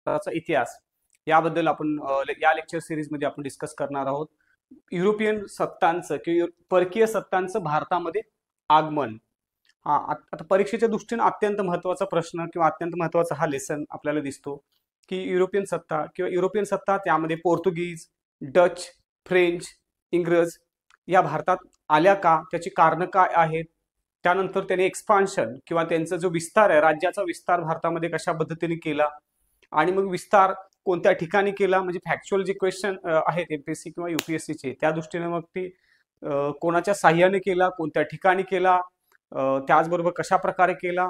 भारताचा इतिहास याबद्दल आपण या लेक्चर सिरीज मध्ये आपण डिस्कस करणार आहोत. युरोपियन सत्तांचं किंवा परकीय सत्तांचं भारतामध्ये आगमन. हा आता परीक्षेच्या दृष्टीने अत्यंत महत्त्वाचा प्रश्न किंवा अत्यंत महत्त्वाचा हा लेसन आपल्याला दिसतो की युरोपियन सत्ता किंवा युरोपियन सत्ता त्यामध्ये पोर्तुगीज, डच, फ्रेंच, इंग्रज या भारतात आल्या का, त्याची कारणं काय आहेत, त्यानंतर त्याने एक्सपान्शन किंवा त्यांचा जो विस्तार आहे, राज्याचा विस्तार भारतामध्ये कशा पद्धतीने केला आणि मग विस्तार कोणत्या ठिकाणी केला, म्हणजे फॅक्च्युअल जे क्वेश्चन आहेत एमपीएससी किंवा युपीएससीचे त्या दृष्टीने मग ती कोणाच्या साह्याने केला, कोणत्या ठिकाणी केला, त्याचबरोबर कशा प्रकारे केला.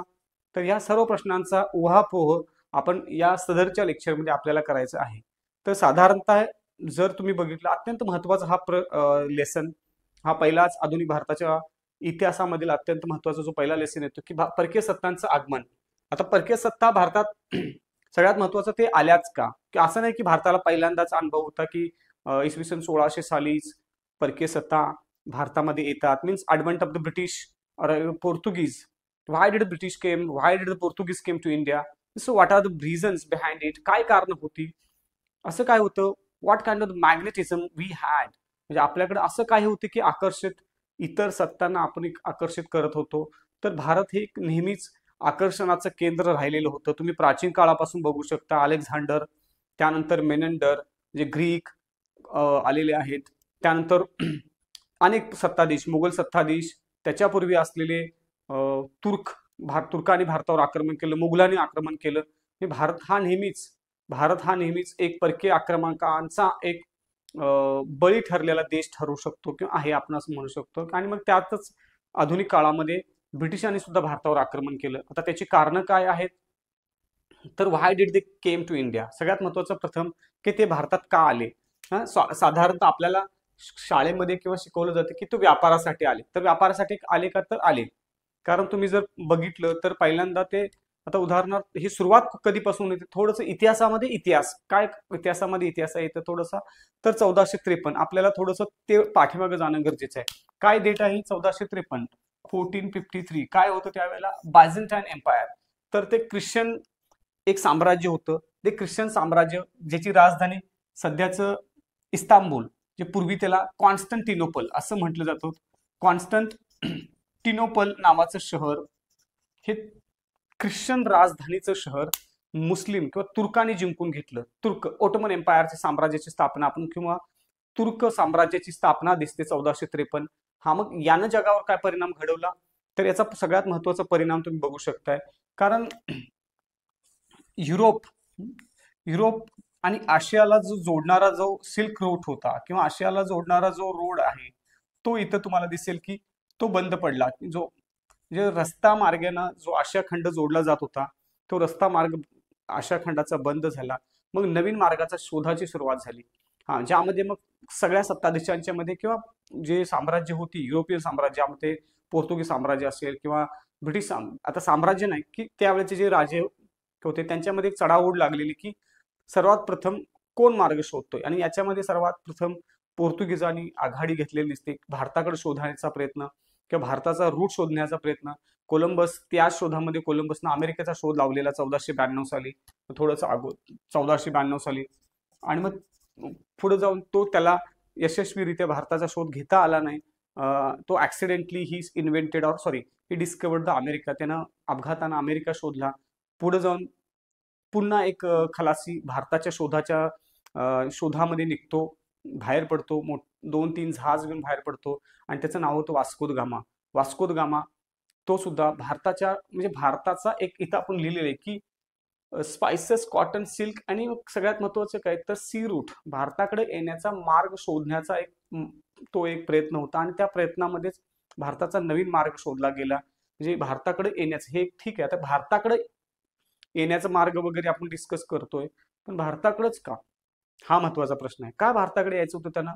तर या सर्व प्रश्नांचा उहापोह आपण या सदरच्या लेक्चरमध्ये आपल्याला करायचं आहे. तर साधारणतः जर तुम्ही बघितलं अत्यंत महत्त्वाचा हा लेसन, हा पहिलाच आधुनिक भारताच्या इतिहासामधील अत्यंत महत्त्वाचा जो पहिला लेसन येतो की परकीय सत्तांचं आगमन. आता परकीय सत्ता भारतात सगळ्यात महत्त्वाचं ते आल्याच का, की असं नाही की भारताला पहिल्यांदाच अनुभव होता की इसवी सन 1600 सालीच परकीय सत्ता भारतामध्ये येतात. Means advent of the British और Portuguese. Why did British came, why did the Portuguese came to India, so what are the reasons behind it, काय कारण होती, असं काय होतं, what kind of magnetism we had, म्हणजे आपल्याकडे असं काय होते की आकर्षित इतर सत्तांना आपण आकर्षित करत होतो. तर भारत हे नेहमीच आकर्षणाचं केंद्र राहिलेलं होतं. तुम्ही प्राचीन काळापासून बघू शकता, अलेक्झांडर, त्यानंतर मेनंडर जे ग्रीक आलेले आहेत, त्यानंतर अनेक सत्ताधीश, मुघल सत्ताधीश, त्याच्यापूर्वी असलेले तुर्कांनी भारतावर आक्रमण केलं, मुघलांनी आक्रमण केलं. भारत हा नेहमीच एक परकीय आक्रमकांचा एक बळी ठरलेला देश ठरू शकतो किंवा आहे आपण असं म्हणू शकतो. आणि मग त्यातच आधुनिक काळामध्ये ब्रिटिशांनी सुद्धा भारतावर आक्रमण केलं. आता त्याची कारणं काय आहेत, तर why did they came to India. सगळ्यात महत्त्वाचं प्रथम की ते भारतात का आले. साधारणतः आपल्याला शाळेमध्ये किंवा शिकवलं जातं की तो व्यापारासाठी आले. तर व्यापारासाठी आले का, तर आले. कारण तुम्ही जर बघितलं तर पहिल्यांदा ते, आता उदाहरणार्थ ही सुरुवात कधीपासून येते, थोडंसं इतिहासामध्ये इतिहास येतं थोडंसं. तर 1453 आपल्याला थोडंसं ते पाठीमागे जाणं गरजेचं आहे. काय डेट आहे 1453, 1453 काय होतं त्यावेळेला, बायझंटाईन एम्पायर. तर ते ख्रिश्चन एक साम्राज्य होतं. ते ख्रिश्चन साम्राज्य ज्याची राजधानी सध्याचं इस्तांबूल, जे पूर्वी त्याला कॉन्स्टंटिनोपल असं म्हटलं जातं. कॉन्स्टंटिनोपल नावाचं शहर हे ख्रिश्चन राजधानीचं शहर मुस्लिम किंवा तुर्कांनी जिंकून घेतलं. तुर्क ओटोमन एम्पायरच्या साम्राज्याची स्थापना आपण किंवा तुर्क साम्राज्याची स्थापना दिसते 1453. हा मग यानं जगावर काय परिणाम घडवला, तर याचा सगळ्यात महत्त्वाचा परिणाम तुम्ही बघू शकताय. कारण युरोप आणि आशियाला जो जोडणारा जो सिल्क रूट होता किंवा आशियाला जोडणारा जो रोड आहे, तो इथं तुम्हाला दिसेल की तो बंद पडला. जो म्हणजे रस्ता मार्गाने जो आशिया खंड जोडला जात होता, तो रस्ता मार्ग आशिया खंडाचा बंद झाला. मग नवीन मार्गाचा शोधाची सुरुवात झाली. ज्यामध्ये मग सगळ्या सत्ताधीशांच्या मध्ये किंवा जे साम्राज्य होती युरोपियन साम्राज्यामध्ये, पोर्तुगीज साम्राज्य असेल किंवा ब्रिटिश आता साम्राज्य नाही की त्यावेळेचे जे राजे होते त्यांच्यामध्ये एक चढाओढ लागलेली की सर्वात प्रथम कोण मार्ग शोधतोय. आणि याच्यामध्ये सर्वात प्रथम पोर्तुगीजांनी आघाडी घेतलेली दिसते. भारताकडे शोधण्याचा प्रयत्न किंवा भारताचा रूट शोधण्याचा प्रयत्न. त्या शोधामध्ये कोलंबसनं अमेरिकेचा शोध लावलेला 1492 साली, थोडंसं 1492 साली. आणि मग पुढे जाऊन त्याला यशस्वीरित्या भारताचा शोध घेता आला नाही. तो accidentally he discovered the America. त्यानं अपघातानं अमेरिका शोधला. पुढे जाऊन पुन्हा एक खलासी भारताच्या शोधामध्ये निघतो, बाहेर पडतो, 2-3 जहाज घेऊन बाहेर पडतो आणि त्याचं नाव होतं वास्को द गामा. तो सुद्धा भारताचा एक इथं आपण लिहिलेलं आहे की स्पाइसेस, कॉटन, सिल्क आणि सगळ्यात महत्वाचं काय तर सी रूट, भारताकडे येण्याचा मार्ग शोधण्याचा तो एक प्रयत्न होता. आणि त्या प्रयत्नामध्येच भारताचा नवीन मार्ग शोधला गेला. म्हणजे भारताकडे येण्याचं हे ठीक आहे, आता भारताकडे येण्याचा मार्ग वगैरे आपण डिस्कस करतोय, पण भारताकडेच का, हा महत्वाचा प्रश्न आहे. का भारताकडे यायचं होतं त्यांना,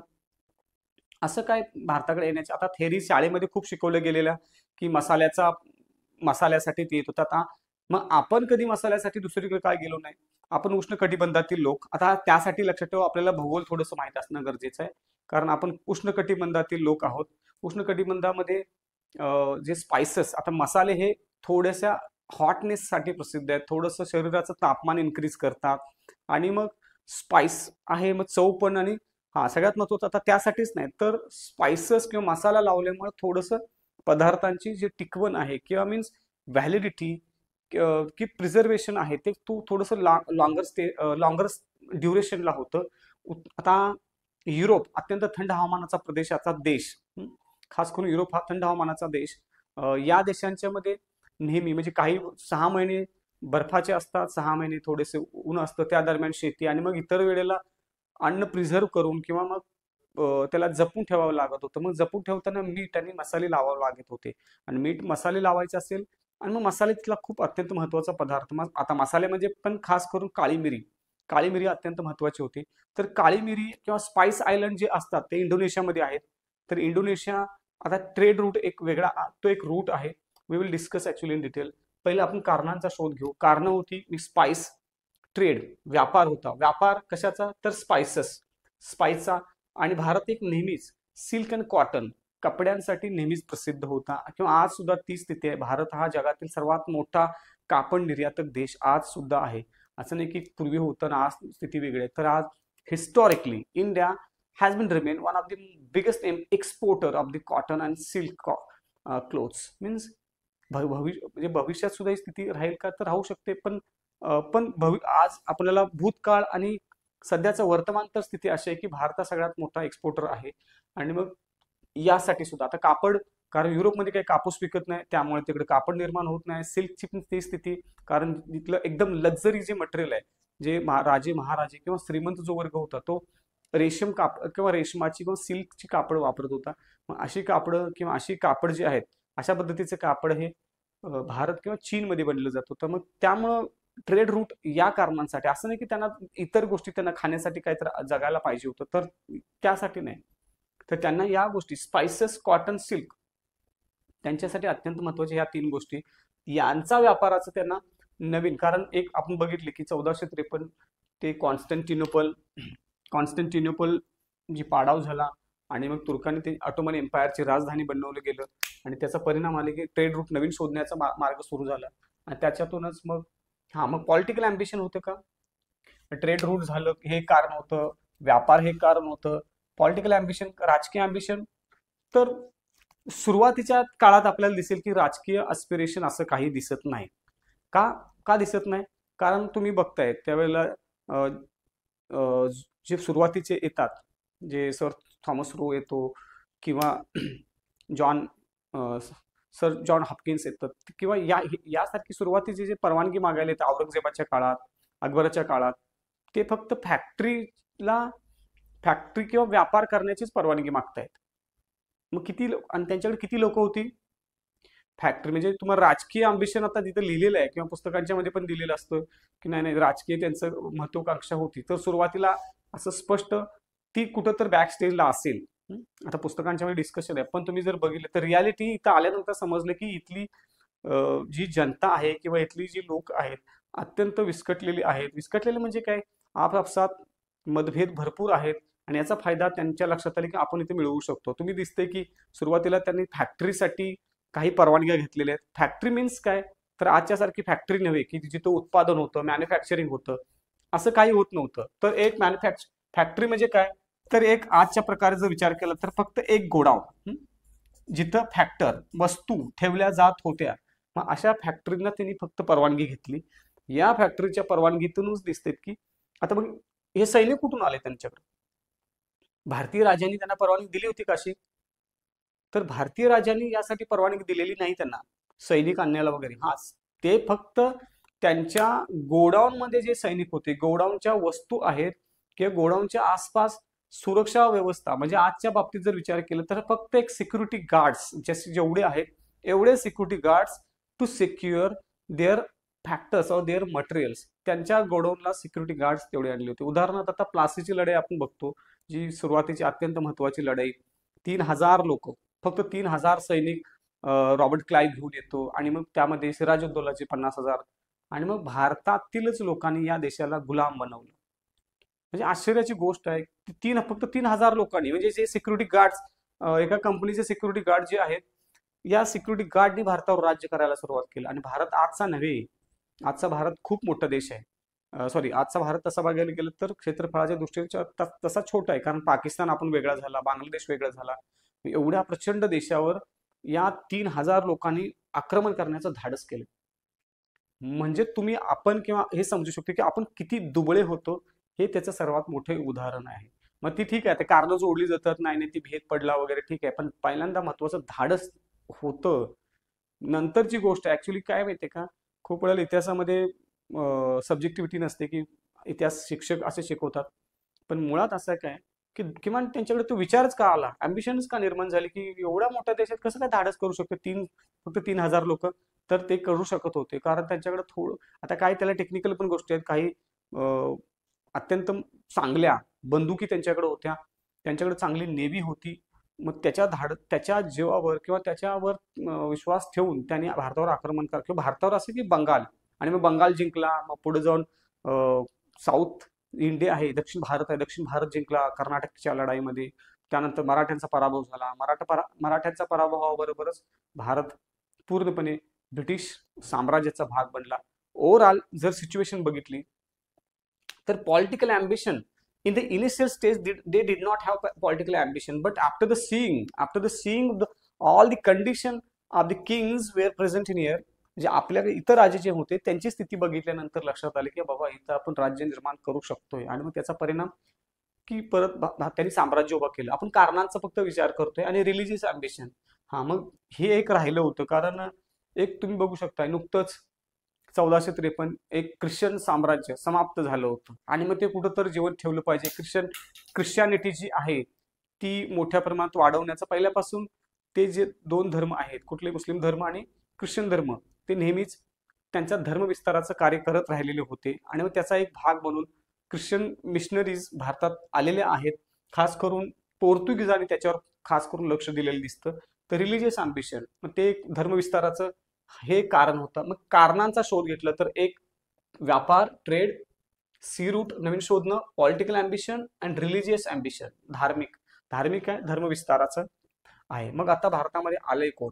असं काय भारताकडे येण्याचे. आता थेरी शाळेमध्ये खूप शिकवलं गेलेलं की मसाल्यासाठी ते येत होता. आता मग आपण कधी मसाल्यासाठी दुसरीकडे काय गेलो नाही. आपण उष्णकटिबंधातील लोक, आता त्यासाठी लक्षात ठेवा आपल्याला भूगोल थोडंसं माहित असणं गरजेचं आहे. कारण आपण उष्णकटिबंधातील लोक आहोत. उष्णकटिबंधामध्ये जे स्पाइसेस, आता मसाले हे थोड्याशा हॉटनेससाठी प्रसिद्ध आहेत, थोडंसं शरीराचं तापमान इन्क्रीज करतात आणि मग स्पाइस आहे, मग चव पण आणि हा सगळ्यात महत्त्वाचं आता त्यासाठीच नाही तर स्पाइसेस किंवा मसाला लावल्यामुळे थोडंसं पदार्थांची जी टिकवण आहे किंवा मीन्स व्हॅलिडिटी की प्रिझर्वेशन आहे ते तू थोडंसं लॉंगर ड्युरेशनला होतं. आता युरोप अत्यंत थंड हवामानाचा प्रदेशाचा देश, खास करून युरोप हा थंड हवामानाचा देश. या देशांच्या मध्ये नेहमी म्हणजे काही 6 महिने बर्फाचे असतात, 6 महिने थोडेसे ऊन असतं, त्या दरम्यान शेती आणि मग इतर वेळेला अन्न प्रिझर्व करून किंवा मग त्याला जपून ठेवावं लागत होतं. मग जपून ठेवताना मीठ आणि मसाले लावावे लागत होते आणि मीठ मसाले लावायचे असेल आणि मग मसाले तिथला खूप अत्यंत महत्त्वाचा पदार्थ. मग आता मसाले म्हणजे पण खास करून काळी मिरी, काळी मिरी अत्यंत महत्त्वाची होती. तर काळी मिरी किंवा स्पाइस आयलंड जे असतात ते इंडोनेशियामध्ये आहेत. तर इंडोनेशिया आता ट्रेड रूट एक वेगळा तो एक रूट आहे. We will discuss actually in detail. पहिले आपण कारणांचा शोध घेऊ. कारणं होती स्पाइस ट्रेड, व्यापार होता. व्यापार कशाचा तर स्पाइसचा. आणि भारत एक नेहमीच सिल्क अँड कॉटन कपड्यांसाठी नेहमीच प्रसिद्ध होता किंवा आज सुद्धा ती स्थिती आहे. भारत हा जगातील सर्वात मोठा कापड निर्यातक देश आज सुद्धा आहे. असं नाही की पूर्वी होतं ना आज स्थिती वेगळी आहे. तर आज historically India has been remain one of the biggest exporter of the cotton and silk clothes. Means म्हणजे भविष्यात सुद्धा ही स्थिती राहील का तर राहू शकते, पण आज आपल्याला भूतकाळ आणि सध्याचं वर्तमान तर स्थिती अशी आहे की भारत हा सगळ्यात मोठा एक्सपोर्टर आहे. आणि मग यासाठी सुद्धा आता कापड, कारण युरोपमध्ये काही कापूस पिकत नाही त्यामुळे तिकडे कापड निर्माण होत नाही. सिल्कची पण ती स्थिती, कारण तिथलं एकदम लक्झरी जे मटेरियल आहे, जे राजे महाराजे किंवा श्रीमंत जो वर्ग होता तो रेशीम कापड किंवा रेशमाची किंवा सिल्कची कापड वापरत होता. मग अशी कापडं किंवा अशी कापड जे आहेत अशा पद्धतीचे कापड हे भारत किंवा चीनमध्ये बनलं जात होतं. मग त्यामुळं ट्रेड रूट या कारणांसाठी, असं नाही की त्यांना इतर गोष्टी त्यांना खाण्यासाठी काहीतरी जगायला पाहिजे होतं तर त्यासाठी नाही, तर त्यांना या गोष्टी स्पाइसेस कॉटन सिल्क त्यांच्यासाठी अत्यंत महत्वाच्या ह्या 3 गोष्टी यांचा व्यापाराचं त्यांना नवीन, कारण एक आपण बघितले की 1453 ते कॉन्स्टंटिनोपल जी पाडाव झाला आणि मग तुर्कांनी ते ऑटोमन एम्पायरची राजधानी बनवलं गेलं आणि त्याचा परिणाम आले की ट्रेड रूट नवीन शोधण्याचा मार्ग सुरू झाला आणि त्याच्यातूनच मग मग पॉलिटिकल अम्बिशन होतं का, ट्रेड रूट झालं हे कारण होतं, व्यापार हे कारण होतं, पॉलिटिकल अम्बिशन राजकीय अम्बिशन. तर सुरुवातीच्या काळात आपल्याला दिसेल की राजकीय अस्पिरेशन असं काही दिसत नाही. का का दिसत नाही, कारण तुम्ही बघताय त्यावेळेला जे सुरुवातीचे येतात, जे सर थॉमस रो येतो किंवा जॉन सर जॉन हॉपकिन्स येतात किंवा यासारखी सुरुवातीचे जे परवानगी मागायला येतात औरंगजेबाच्या काळात, अकबराच्या काळात, ते फक्त फॅक्टरी किंवा व्यापार करण्याचीच परवानगी मागतायत. मग आणि त्यांच्याकडे किती लोक होती, फॅक्टरी म्हणजे तुम्हाला राजकीय अम्बिशन आता तिथे लिहिलेलं आहे किंवा पुस्तकांच्या मध्ये पण दिलेलं असतं की नाही राजकीय त्यांचं महत्वाकांक्षा होती. तर सुरुवातीला असं स्पष्ट ती कुठं तर बॅक स्टेजला असेल. आता पुस्तकांच्या मध्ये डिस्कशन आहे, पण तुम्ही जर बघितलं तर रियालिटी इथं आल्यानंतर समजलं की इथली जी जनता आहे किंवा इथली जी लोक आहेत अत्यंत विस्कटलेली आहेत. विस्कटलेले म्हणजे काय, आपापसात मतभेद भरपूर आहेत आणि याचा फायदा त्यांच्या लक्षात आला की आपण इथे मिळवू शकतो. तुम्ही दिसते की सुरुवातीला त्यांनी फॅक्टरीसाठी काही परवानग्या घेतलेल्या आहेत. फॅक्टरी मीन्स काय, तर आजच्या सारखी फॅक्टरी नव्हे की जिथं उत्पादन होतं, मॅन्युफॅक्चरिंग होतं, असं काही होत नव्हतं. तर एक फॅक्टरी म्हणजे काय, तर एक आजच्या प्रकारे जर विचार केला तर फक्त एक गोडाऊन जिथं वस्तू ठेवल्या जात होत्या. मग अशा फॅक्टरींना त्यांनी फक्त परवानगी घेतली. या फॅक्टरीच्या परवानगीतूनच दिसते की आता मग हे सैनिक कुठून आले त्यांच्याकडे, भारतीय राजांनी त्यांना परवानगी दिली होती काशी, तर भारतीय राजांनी यासाठी परवानगी दिलेली नाही त्यांना सैनिक आणण्याला वगैरे. ते फक्त त्यांच्या गोडाऊन मध्ये जे सैनिक होते, गोडाऊनच्या वस्तू आहेत किंवा गोडाऊनच्या आसपास सुरक्षा व्यवस्था, म्हणजे आजच्या बाबतीत जर विचार केला तर फक्त एक सिक्युरिटी गार्ड्स जेवढे आहेत एवढे security guards to secure their factors और देअर मटेरियल्स, त्यांच्या गोडाऊनला सिक्युरिटी गार्ड्स तेवढे आणले होते. उदाहरणार्थ आता प्लासीची लढाई आपण बघतो, जी सुरुवातीची अत्यंत महत्वाची लढाई, 3000 लोक, फक्त 3000 सैनिक रॉबर्ट क्लाइव्ह घेऊन येतो आणि मग त्यामध्ये सिराजुद्दौलाचे 50,000 आणि मग भारतातीलच लोकांनी या देशाला गुलाम बनवलं. म्हणजे आश्चर्याची गोष्ट आहे, फक्त 3000 लोकांनी, म्हणजे जे सिक्युरिटी गार्ड्स, एका कंपनीचे सिक्युरिटी गार्ड जे आहेत या सिक्युरिटी गार्डनी भारतावर राज्य करायला सुरुवात केली. आणि भारत आजचा नव्हे, आजचा भारत खूप मोठा देश आहे. सॉरी, आजचा भारत तसा बघायला गेलं तर क्षेत्रफळाच्या दृष्टीने तसा छोटा आहे, कारण पाकिस्तान आपण वेगळा झाला, बांगलादेश वेगळा झाला. एवढ्या प्रचंड देशावर या 3,000 लोकांनी आक्रमण करण्याचं धाडस केलं. म्हणजे तुम्ही आपण किंवा हे समजू शकतो की आपण किती दुबळे होतो, हे त्याचं सर्वात मोठे उदाहरण आहे. मग ती ठीक आहे, ते कारणं जोडली जातात, नाही नाही ती भेद पडला वगैरे ठीक आहे, पण पहिल्यांदा महत्वाचं धाडस होतं. नंतरची गोष्ट ऍक्च्युली काय माहितीये का, खूप वेळेला इतिहासामध्ये सब्जेक्टिव्हिटी नसते की इतिहास शिक्षक असे शिकवतात, पण मुळात असं काय की किमान त्यांच्याकडे तो विचारच का आला, अम्बिशनच का निर्माण झाली, की एवढ्या मोठ्या देशात कसं काय धाडस करू शकतो, फक्त 3,000 लोक. तर ते करू शकत होते कारण त्यांच्याकडे थोडं, आता काय त्याला टेक्निकल पण गोष्टी आहेत, काही अत्यंत चांगल्या बंदुकी त्यांच्याकडे होत्या, त्यांच्याकडे चांगली नेव्ही होती. मग त्याच्या जीवावर किंवा त्याच्यावर विश्वास ठेवून त्यांनी भारतावर आक्रमण कर किंवा भारतावर असे की बंगाल, आणि मग बंगाल जिंकला. मग पुढे जाऊन साऊथ इंडिया आहे, दक्षिण भारत आहे, दक्षिण भारत जिंकला कर्नाटकच्या लढाईमध्ये. त्यानंतर मराठ्यांचा पराभव झाला. मराठ्यांचा पराभवाबरोबरच भारत पूर्णपणे ब्रिटिश साम्राज्याचा भाग बनला. ओव्हरऑल जर सिच्युएशन बघितली तर political ambition in the initial stage they did not have political ambition, but after the seeing all the condition of the kings were present in here, जे आपल्या इतर राजे जे होते त्यांची स्थिती बघितल्यानंतर लक्षात आले की बाबा इथं आपण राज्य निर्माण करू शकतोय. आणि मग त्याचा परिणाम की परत त्यांनी साम्राज्य उभं केलं. आपण कारणांचा फक्त विचार करतोय आणि रिलिजियस अम्बिशन, हा मग हे एक राहिलं होतं. कारण एक तुम्ही बघू शकता, नुकतंच 1453 एक ख्रिश्चन साम्राज्य समाप्त झालं होतं, आणि मग ते कुठंतरी जीवन ठेवलं पाहिजे. ख्रिश्चनिटी जी आहे ती मोठ्या प्रमाणात वाढवण्याचा पहिल्यापासून ते जे दोन धर्म आहेत, कुठले मुस्लिम धर्म आणि ख्रिश्चन धर्म, ते नेहमीच त्यांच्या धर्मविस्ताराचं कार्य करत राहिलेले होते. आणि मग त्याचा एक भाग म्हणून ख्रिश्चन मिशनरीज भारतात आलेल्या आहेत. खास करून पोर्तुगीजांनी त्याच्यावर खास करून लक्ष दिलेलं दिसतं. तर रिलिजियस अम्बिशन, मग ते धर्मविस्ताराचं हे कारण होतं. मग कारणांचा शोध घेतला तर एक व्यापार, ट्रेड, सी रूट नवीन शोधणं, political ambition and religious ambition, धार्मिक आहे, धर्मविस्ताराचं आहे. मग आता भारतामध्ये आलंय कोण,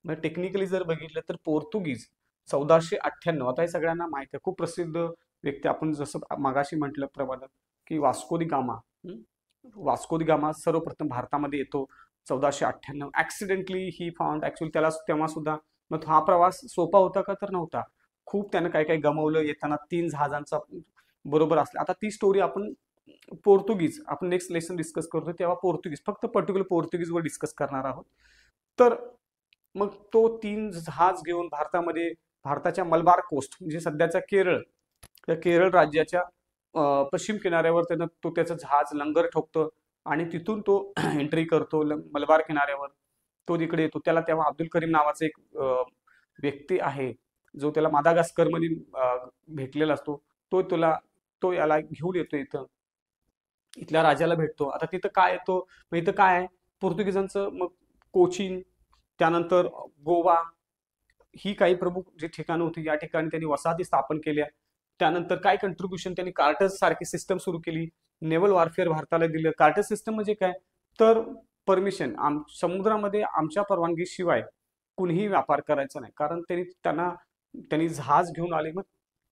मग टेक्निकली जर बघितलं तर पोर्तुगीज 1498. आता हे सगळ्यांना माहिती आहे, खूप प्रसिद्ध व्यक्ती. आपण जसं मागाशी म्हटल्याप्रमाणे की वास्को दी गामा सर्वप्रथम भारतामध्ये येतो 1498. ऍक्सिडेंटली ही फाउंड, ऍक्च्युअली त्याला तेव्हा सुद्धा, मग हा प्रवास सोपा होता का, तर नव्हता. खूप त्यानं काय काय गमावलं. येताना 3 जहाजांचा बरोबर असला. आता ती स्टोरी आपण आपण नेक्स्ट लेसन डिस्कस करतो तेव्हा फक्त पर्टिक्युलर पोर्तुगीजवर डिस्कस करणार आहोत. तर मग तो 3 जहाज घेऊन भारताच्या मलबार कोस्ट, म्हणजे सध्याचा केरळ, त्या केरळ राज्याच्या पश्चिम किनाऱ्यावर तो त्याचं जहाज लंगर ठोकतो आणि तिथून तो एंट्री करतो मलबार किनाऱ्यावर. तो तिकडे येतो. त्याला तेव्हा अब्दुल करीम नावाचा एक व्यक्ती आहे, जो त्याला मादागास्कर मध्ये भेटलेला असतो. तो याला घेऊन येतो इथं, इथल्या राजाला भेटतो. आता तिथं काय येतो, इथं काय आहे, पोर्तुगीजांचं मग कोचीन, त्यानंतर गोवा, ही काही प्रमुख जी ठिकाणं होती, या ठिकाणी त्यांनी वसाहती स्थापन केल्या. त्यानंतर काय कंट्रीब्युशन त्यांनी कार्टर्स सारखी सिस्टम सुरू केली. नेव्हल वॉरफेअर भारताला दिलं. कार्टर सिस्टम म्हणजे काय, तर परमिशन, समुद्रामध्ये आमच्या परवानगीशिवाय कुणीही व्यापार करायचा नाही. कारण त्यांनी जहाज घेऊन आले. मग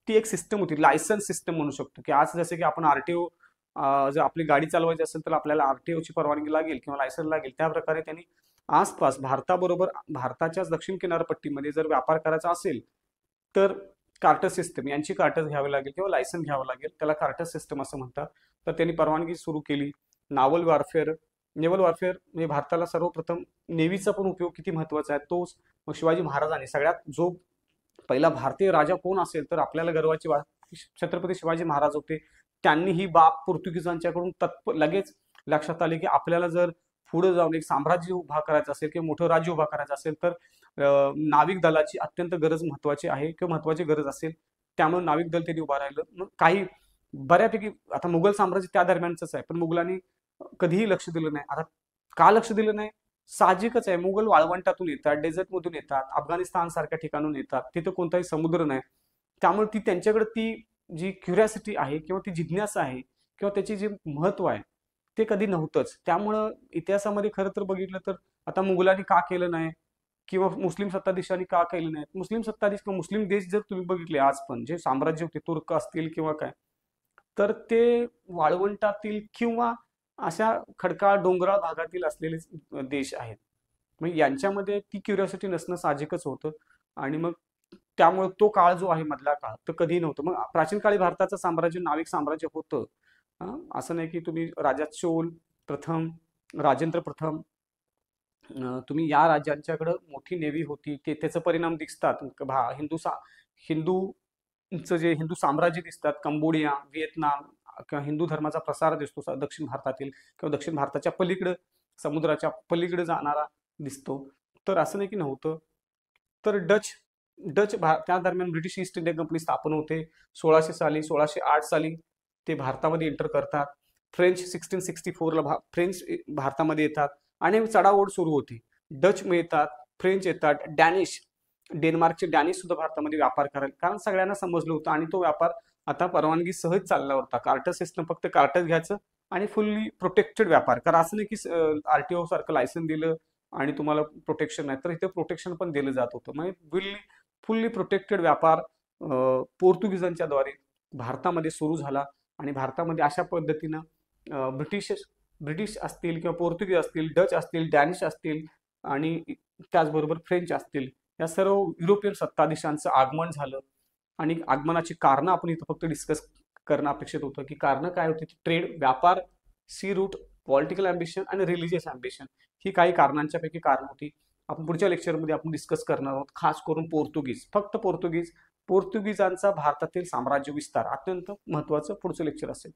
ती एक सिस्टम होती, लायसन्स सिस्टम म्हणू शकतो. की आज जसे की आपण आरटीओ, जर आपली गाडी चालवायची असेल तर आपल्याला आरटीओची परवानगी लागेल किंवा लायसन्स लागेल, त्या प्रकारे त्यांनी आसपास भारताबरोबर भारताच्याच दक्षिण किनारपट्टीमध्ये जर व्यापार करायचा असेल तर कार्टर सिस्टम, यांची कार्टर घ्यावी लागेल किंवा लायसन्स घ्यावं लागेल, त्याला कार्टर सिस्टम असं म्हणतात. तर त्यांनी परवानगी सुरू केली. नेव्हल वॉरफेअर म्हणजे भारताला सर्वप्रथम नेव्हीचा पण उपयोग किती महत्वाचा आहे तोच. मग शिवाजी महाराजांनी, सगळ्यात जो पहिला भारतीय राजा कोण असेल तर आपल्याला गर्वाची छत्रपती शिवाजी महाराज होते. त्यांनी ही बाब पोर्तुगीजांच्याकडून लगेच लक्षात आले की आपल्याला जर पुढे जाऊन एक साम्राज्य उभा करायचं असेल किंवा मोठं राज्य उभा करायचं असेल तर नाविक दलाची अत्यंत गरज महत्वाची आहे किंवा महत्वाची गरज असेल. त्यामुळे नाविक दल त्यांनी उभा राहिलं. मग काही बऱ्यापैकी, आता मुघल साम्राज्य त्या दरम्यानच आहे, पण मुघलांनी कधीही लक्ष दिलं नाही. आता का लक्ष दिलं नाही, साहजिकच आहे, मुघल वाळवंटातून येतात, डेझर्टमधून येतात, अफगाणिस्तान सारख्या ठिकाणून येतात, तिथं कोणताही समुद्र नाही. त्यामुळे त्यांच्याकडे ती जी क्युरियासिटी आहे किंवा ती जिज्ञासा आहे किंवा त्याची जे महत्व आहे ते कधी नव्हतंच. त्यामुळं इतिहासामध्ये खरं तर बघितलं तर आता मुघलांनी का केलं नाही, किंवा मुस्लिम सत्ताधीशांनी का केले नाहीत? मुस्लिम सत्ताधीश किंवा मुस्लिम देश जर तुम्ही बघितले आज पण जे साम्राज्य होते, तुर्क असतील किंवा काय, तर ते वाळवंटातील किंवा अशा खडकाळ डोंगराळ भागातील असलेले देश आहेत. मग यांच्यामध्ये ती क्युरिओसिटी नसणं साहजिकच होतं. आणि मग त्यामुळे तो काळ जो आहे मधला काळ, तर कधी नव्हतं. मग प्राचीन काळी भारताचं साम्राज्य नाविक साम्राज्य होतं. असं नाही की तुम्ही राजा चोल प्रथम, राजेंद्र प्रथम, तुम्ही या राज्यांच्याकडं मोठी नेव्ही होती, ते त्याचे परिणाम दिसतात. हिंदूचं जे हिंदू साम्राज्य दिसतात, कंबोडिया, व्हिएतनाम, किंवा हिंदू धर्माचा प्रसार दिसतो दक्षिण भारतातील किंवा दक्षिण भारताच्या पलीकडे, समुद्राच्या पलीकडे जाणारा दिसतो. तर असं नाही की नव्हतं. तर डच डच त्या दरम्यान ब्रिटिश ईस्ट इंडिया कंपनी स्थापन होते 1608 साली ते भारतामध्ये एंटर करतात. फ्रेंच 1664ला फ्रेंच भारतामध्ये येतात आणि चढाओढ सुरू होती. डच मिळतात, फ्रेंच येतात, डेन्मार्कचे डॅनिश सुद्धा भारतामध्ये व्यापार करायला, कारण सगळ्यांना समजलं होतं आणि तो व्यापार आता परवानगी सहज चालला होता. कार्टर सिस्टम, फक्त कार्टर घ्यायचं आणि फुल्ली प्रोटेक्टेड व्यापार. कारण असं नाही की आरटीओ सारखं लायसन दिलं आणि तुम्हाला प्रोटेक्शन नाही, तर इथे प्रोटेक्शन पण दिलं जात होतं. म्हणजे फुल्ली प्रोटेक्टेड व्यापार पोर्तुगीजांच्या द्वारे भारतामध्ये सुरू झाला. आणि भारतामध्ये अशा पद्धतीनं ब्रिटिश असतील किंवा पोर्तुगीज असतील, डच असतील, डॅनिश असतील आणि त्याचबरोबर फ्रेंच असतील, या सर्व युरोपियन सत्ताधीशांचं आगमन झालं. आणि आगमनाची कारणं आपण इथं फक्त डिस्कस करणं अपेक्षित होतं, की कारणं काय होती? ट्रेड, व्यापार, सी रूट, पॉलिटिकल अँबिशन आणि रिलिजियस अँबिशन, ही काही कारणांच्या पैकी कारण होती. आपण पुढच्या लेक्चरमध्ये आपण डिस्कस करणार आहोत, खास करून फक्त पोर्तुगीजांचा भारतातील साम्राज्य विस्तार, अत्यंत महत्वाचं पुढचं लेक्चर असेल.